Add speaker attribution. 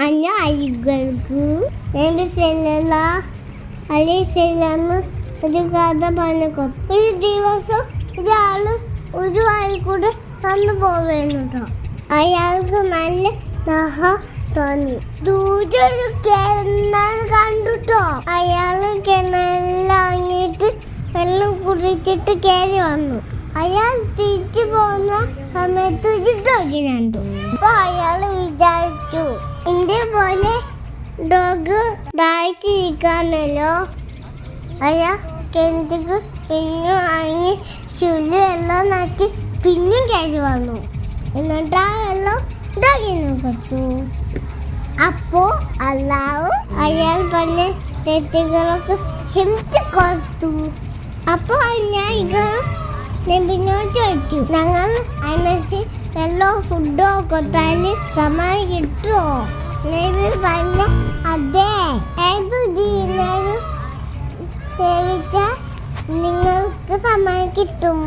Speaker 1: പറഞ്ഞ അരികൾക്ക് നബി സല്ലല്ലാഹു അലൈഹി വസല്ലം ഒരു കഥ പറഞ്ഞു. ഒരു ദിവസം ഒരാള് ഒരു വഴി കൂടെ നടന്നു പോവേണ്ടോ. അയാൾക്ക് നല്ല ദാഹം തോന്നി. ദൂരെ ഒരു കിണർ കണ്ടുട്ടോ. അയാള് കിണറിലാങ്ങിട്ട് വെള്ളം കുടിച്ചിട്ട് കയറി വന്നു. അയാൾ തിരിച്ചു പോകുന്ന സമയത്ത് ഒരു ഡോഗ് കണ്ടു. അപ്പൊ അയാൾ വിചാരിച്ചു, എന്റെ പോലെ ഡോഗ് ദാഹിച്ചിരിക്കാണല്ലോ. അയാൾ കിണറ്റിക്ക് പിന്നെ അഞ്ഞ് ചുള്ളി വെള്ളം നട്ടി പിന്നും കയറി വന്നു. എന്നിട്ട് ആ വെള്ളം ഡോഗിന് കൊടുത്തു. അപ്പോ അല്ലാഹു അയാൾ പറഞ്ഞ തെറ്റുകളൊക്കെ ക്ഷമിച്ചു കൊടുത്തു. അപ്പൊ ഞാൻ നബിനോട് ചോദിച്ചു, ഞങ്ങൾ അതിനകത്ത് വെള്ളമോ ഫുഡോ കൊടുത്താല് സമ്മാനം കിട്ടുമോ? നബി പറഞ്ഞ അതെ, ഏതു ജീവനും സേവിച്ചാൽ നിങ്ങൾക്ക് സമ്മാനം കിട്ടും.